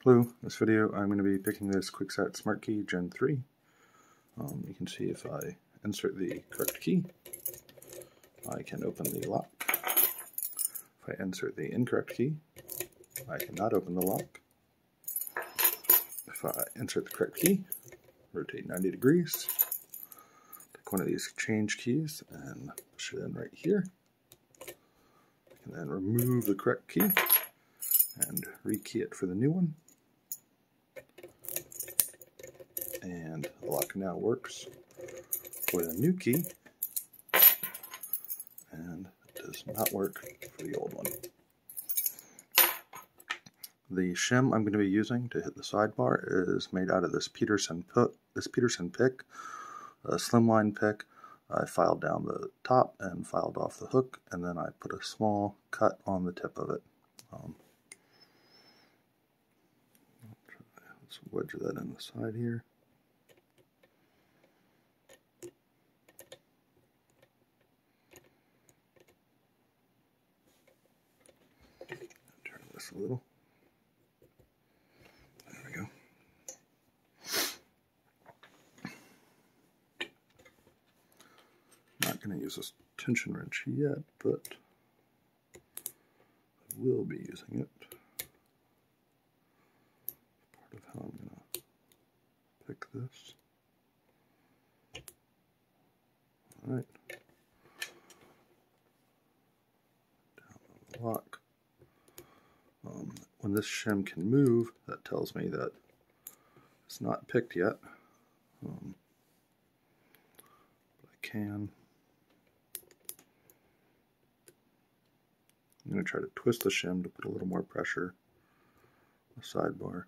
Hello, in this video I'm going to be picking this Kwikset SmartKey Gen 3. You can see if I insert the correct key, I can open the lock. If I insert the incorrect key, I cannot open the lock. If I insert the correct key, rotate 90 degrees, take one of these change keys and push it in right here. I can then remove the correct key and rekey it for the new one. And the lock now works for the new key, and it does not work for the old one. The shim I'm going to be using to hit the sidebar is made out of this Peterson pick, a slimline pick. I filed down the top and filed off the hook, and then I put a small cut on the tip of it. Let's wedge that in the side here. Turn this a little. There we go. Not going to use this tension wrench yet, but I will be using it. Part of how I'm going to pick this. Alright. Down on the lock. When this shim can move, that tells me that it's not picked yet. But I can. I'm going to try to twist the shim to put a little more pressure on the sidebar,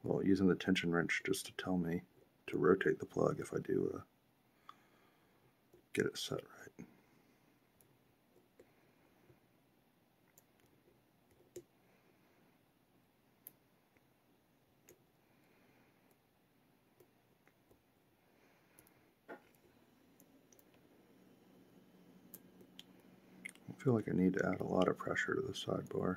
while using the tension wrench just to tell me to rotate the plug if I do get it set right. I feel like I need to add a lot of pressure to the sidebar.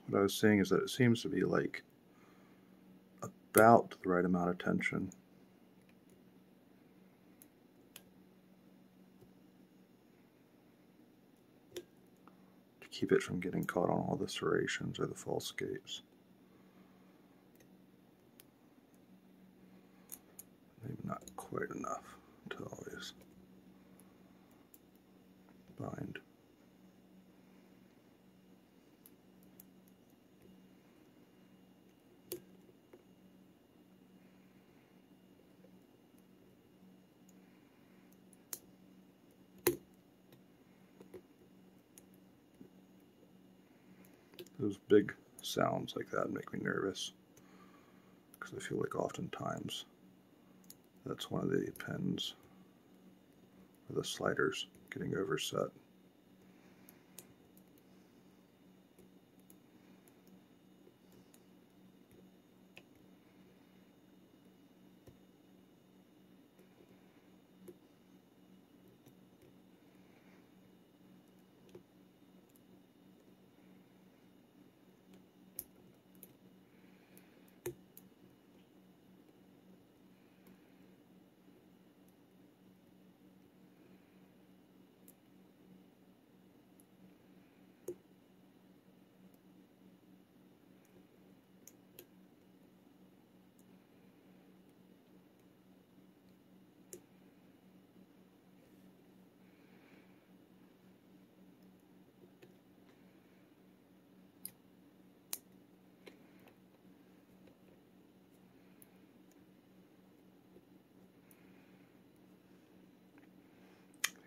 What I was saying is that it seems to be like about the right amount of tension. To keep it from getting caught on all the serrations or the false gates. Maybe not quite enough to always bind. Those big sounds like that make me nervous, because I feel like oftentimes that's one of the pins or the sliders getting overset.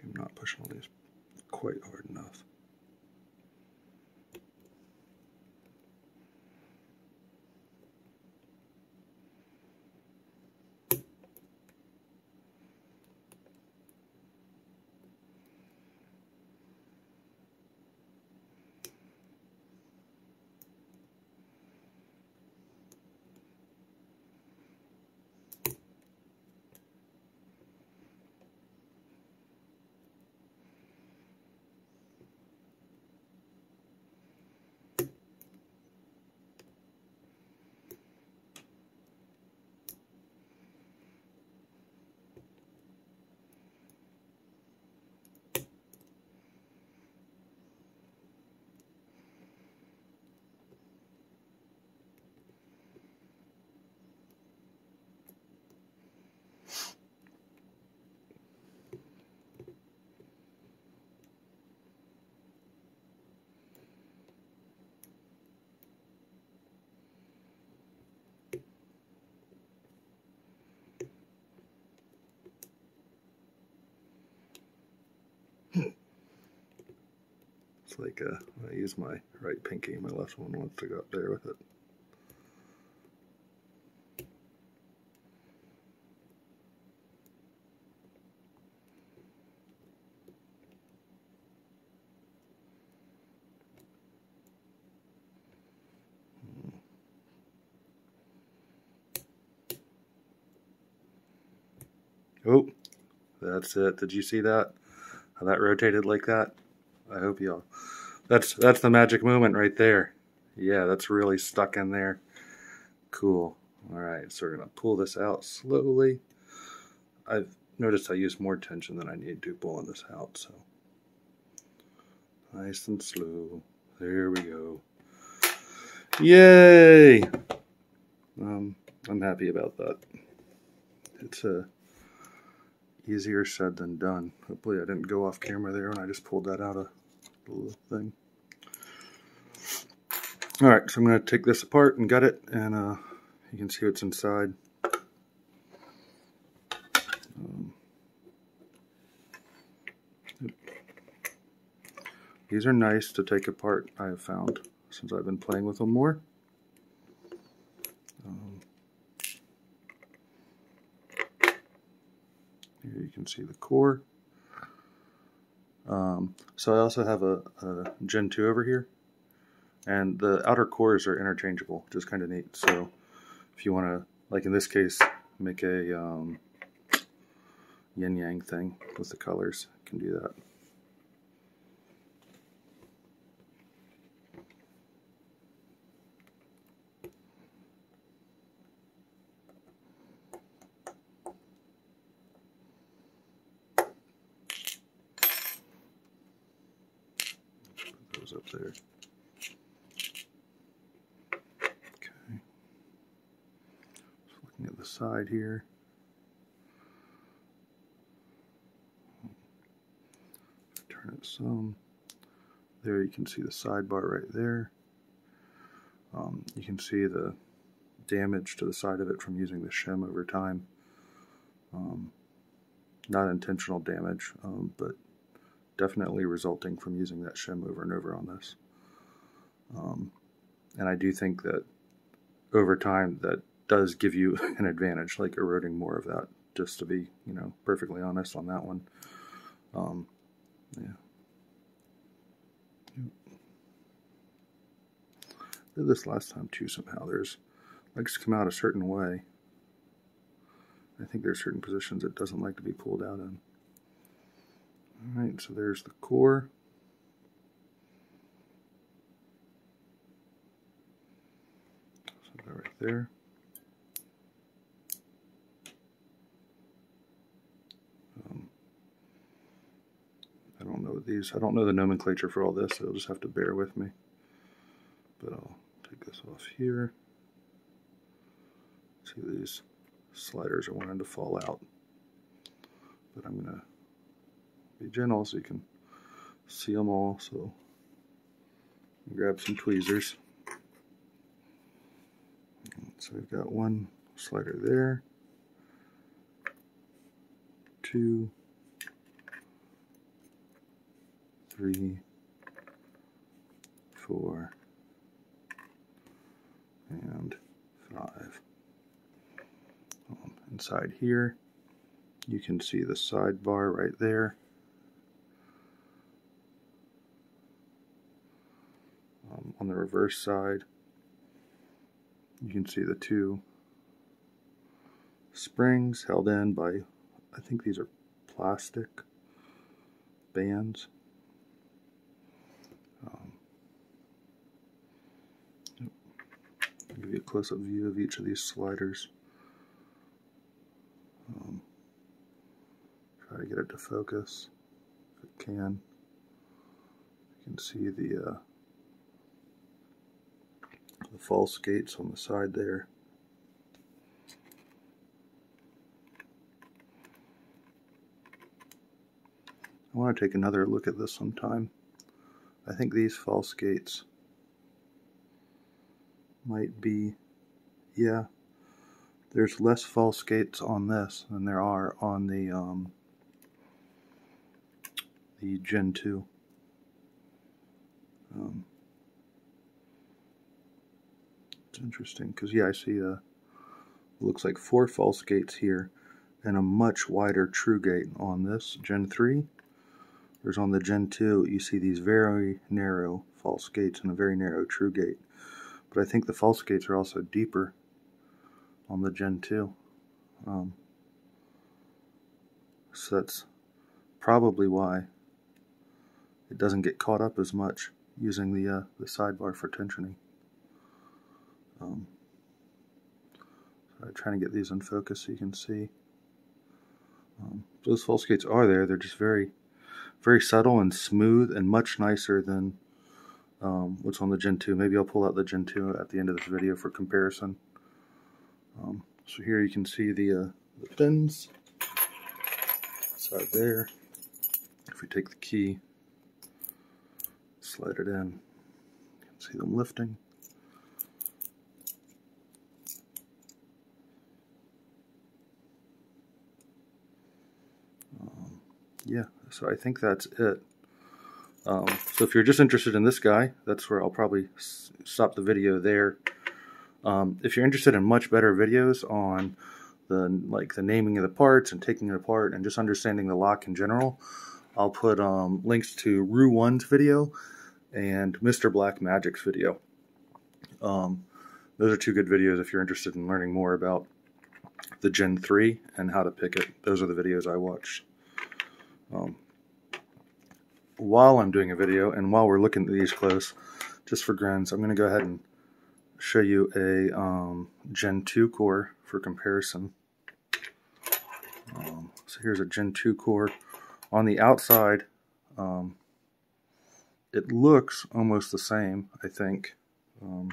I'm not pushing on these quite hard enough. It's like I use my right pinky, my left one wants to go up there with it. Oh, that's it. Did you see that? How that rotated like that? I hope y'all. That's the magic moment right there. Yeah, that's really stuck in there. Cool. Alright, so we're going to pull this out slowly. I've noticed I use more tension than I need to pulling this out, so nice and slow. There we go. Yay! I'm happy about that. It's easier said than done. Hopefully I didn't go off camera there when I just pulled that out of the little thing. Alright, so I'm going to take this apart and gut it, and you can see what's inside. These are nice to take apart, I have found, since I've been playing with them more. Here you can see the core. So I also have a Gen 2 over here, and the outer cores are interchangeable, which is kind of neat. So if you want to, like in this case, make a yin-yang thing with the colors, you can do that. Up there. Okay. Just looking at the side here. Turn it some. There you can see the sidebar right there. You can see the damage to the side of it from using the shim over time. Not intentional damage, but definitely resulting from using that shim over and over on this. And I do think that over time that does give you an advantage, like eroding more of that, just to be, you know, perfectly honest on that one. Yeah. Did this last time too somehow. There's likes to come out a certain way. I think there's certain positions it doesn't like to be pulled out in. Alright, so there's the core. So that right there. I don't know these. I don't know the nomenclature for all this, so you'll just have to bear with me. But I'll take this off here. See, these sliders are wanting to fall out. But I'm going to be gentle so you can see them all. So grab some tweezers. So we've got one slider there, 2, 3, 4, and 5. Inside here, you can see the sidebar right there. On the reverse side, you can see the 2 springs held in by, I think these are plastic bands. I'll give you a close-up view of each of these sliders. Try to get it to focus if it can. You can see the false gates on the side there. I want to take another look at this sometime. I think these false gates might be, yeah, there's less false gates on this than there are on the Gen 2. It's interesting because, yeah, I see looks like 4 false gates here and a much wider true gate on this Gen 3. Whereas on the Gen 2, you see these very narrow false gates and a very narrow true gate. But I think the false gates are also deeper on the Gen 2. So that's probably why it doesn't get caught up as much using the sidebar for tensioning. So I'm trying to get these in focus so you can see. Those false gates are there. They're just very, very subtle and smooth and much nicer than what's on the Gen 2. Maybe I'll pull out the Gen 2 at the end of this video for comparison. So here you can see the pins. Right there. If we take the key, slide it in, you can see them lifting. Yeah, so I think that's it. So if you're just interested in this guy, that's where I'll probably stop the video there. If you're interested in much better videos on the naming of the parts and taking it apart and just understanding the lock in general, I'll put links to Ru1's video and MrBlack-Magic's video. Those are 2 good videos if you're interested in learning more about the Gen 3 and how to pick it. Those are the videos I watched. While I'm doing a video and while we're looking at these close, just for grins, I'm going to go ahead and show you a Gen 2 core for comparison. So here's a Gen 2 core. On the outside, it looks almost the same, I think. You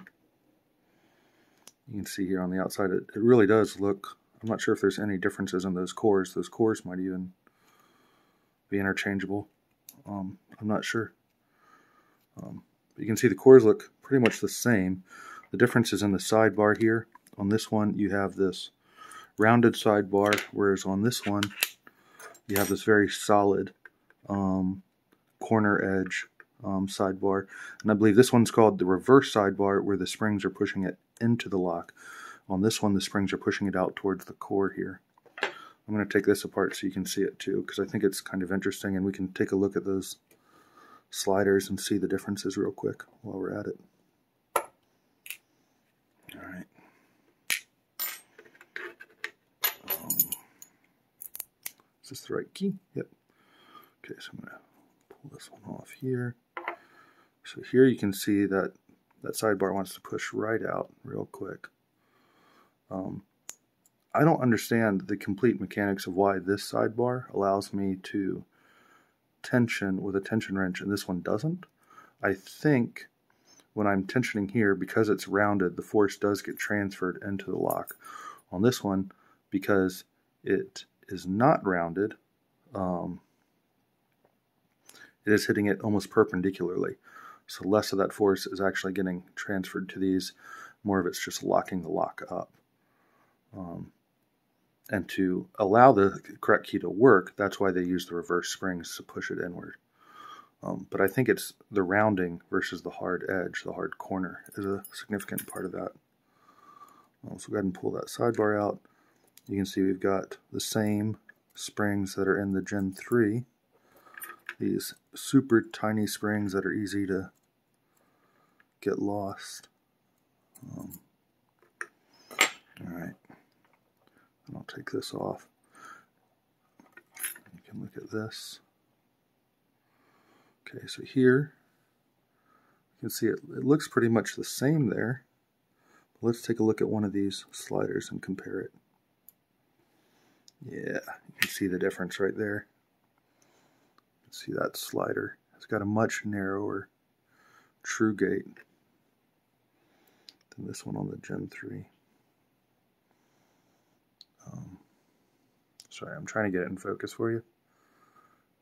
can see here on the outside, it really does look, I'm not sure if there's any differences in those cores. Those cores might even be interchangeable. I'm not sure. But you can see the cores look pretty much the same. The difference is in the sidebar here. On this one, you have this rounded sidebar, whereas on this one, you have this very solid corner edge sidebar. And I believe this one's called the reverse sidebar, where the springs are pushing it into the lock. On this one, the springs are pushing it out towards the core here. I'm going to take this apart so you can see it too, because I think it's kind of interesting, and we can take a look at those sliders and see the differences real quick while we're at it. Alright. Is this the right key? Yep. Okay, so I'm going to pull this one off here. So here you can see that that sidebar wants to push right out real quick. I don't understand the complete mechanics of why this sidebar allows me to tension with a tension wrench and this one doesn't. I think when I'm tensioning here, because it's rounded, the force does get transferred into the lock. On this one, because it is not rounded, it is hitting it almost perpendicularly. So less of that force is actually getting transferred to these. More of it's just locking the lock up. And to allow the correct key to work, that's why they use the reverse springs to push it inward. But I think it's the rounding versus the hard edge, the hard corner, is a significant part of that. So go ahead and pull that sidebar out. You can see we've got the same springs that are in the Gen 3. These super tiny springs that are easy to get lost. Alright, and I'll take this off. You can look at this. Okay, so here you can see it looks pretty much the same there. Let's take a look at one of these sliders and compare it. Yeah, you can see the difference right there. You can see that slider. It's got a much narrower true gate than this one on the Gen 3. Sorry, I'm trying to get it in focus for you,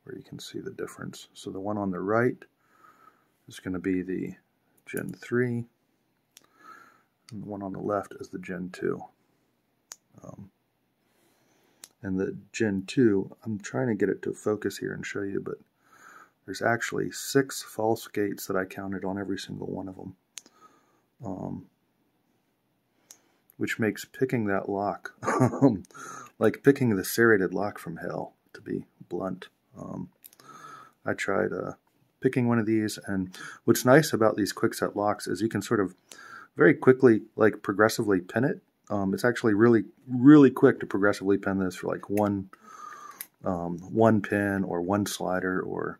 where you can see the difference. So the one on the right is going to be the Gen 3, and the one on the left is the Gen 2. And the Gen 2, I'm trying to get it to focus here and show you, but there's actually 6 false gates that I counted on every single one of them, which makes picking that lock like picking the serrated lock from hell, to be blunt. I tried picking one of these, and what's nice about these Kwikset locks is you can sort of very quickly, like, progressively pin it. It's actually really quick to progressively pin this for like one pin or one slider, or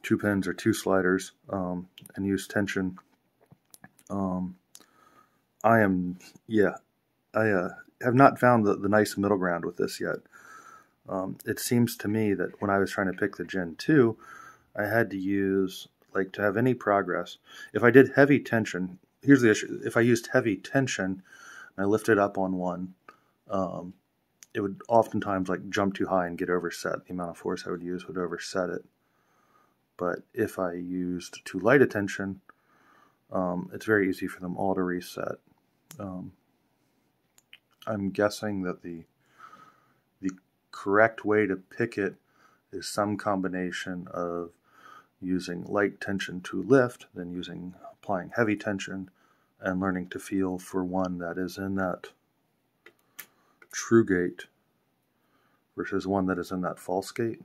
2 pins or 2 sliders, and use tension. I have not found the nice middle ground with this yet. It seems to me that when I was trying to pick the Gen 2, I had to use, like, to have any progress, if I did heavy tension, here's the issue: if I used heavy tension and I lifted up on one, it would oftentimes, like, jump too high and get overset. The amount of force I would use would overset it. But if I used too light a tension, it's very easy for them all to reset. I'm guessing that the correct way to pick it is some combination of using light tension to lift, then applying heavy tension, and learning to feel for one that is in that true gate versus one that is in that false gate.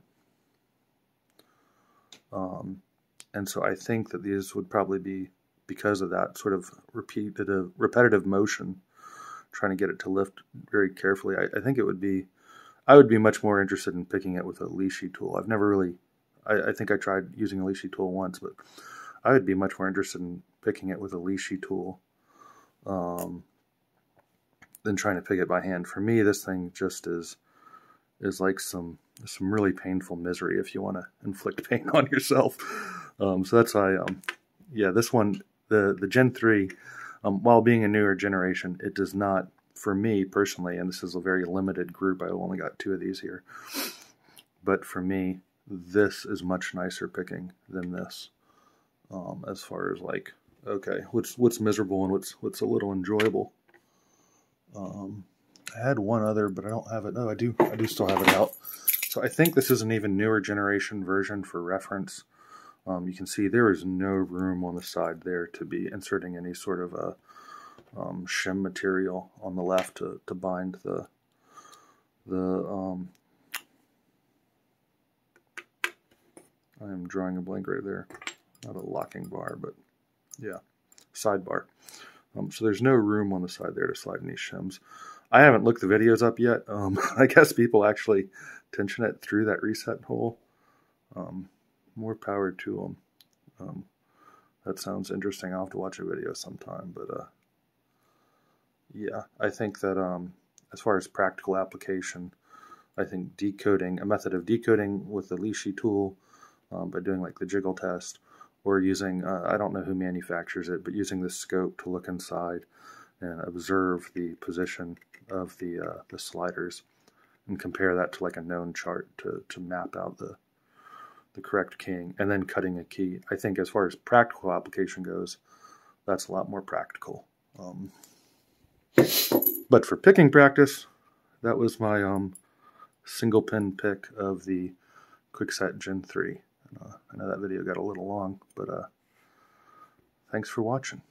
And so I think that these would probably be, because of that sort of repetitive motion, trying to get it to lift very carefully. I think I would be much more interested in picking it with a leashy tool. I've never really, I think I tried using a leashy tool once, but I would be much more interested in picking it with a leashy tool than trying to pick it by hand. For me, this thing just is like some really painful misery if you want to inflict pain on yourself. So that's why, yeah, this one, the Gen 3, while being a newer generation, it does not, for me personally, and this is a very limited group, I've only got 2 of these here, but for me, this is much nicer picking than this, as far as, like, okay, what's miserable and what's a little enjoyable. I had one other, but I don't have it. No, I do still have it out. So I think this is an even newer generation version for reference. You can see there is no room on the side there to be inserting any sort of a shim material on the left to bind the I am drawing a blank right there. Not a locking bar, but yeah, sidebar. So there's no room on the side there to slide any shims. I haven't looked the videos up yet. I guess people actually tension it through that reset hole. More power to them. That sounds interesting. I'll have to watch a video sometime. But yeah, I think that as far as practical application, I think a method of decoding with the leashy tool, by doing like the jiggle test, or using, I don't know who manufactures it, but using the scope to look inside and observe the position of the sliders and compare that to like a known chart to map out the correct keying, and then cutting a key. I think as far as practical application goes, that's a lot more practical. But for picking practice, that was my single pin pick of the Kwikset Gen 3. I know that video got a little long, but thanks for watching.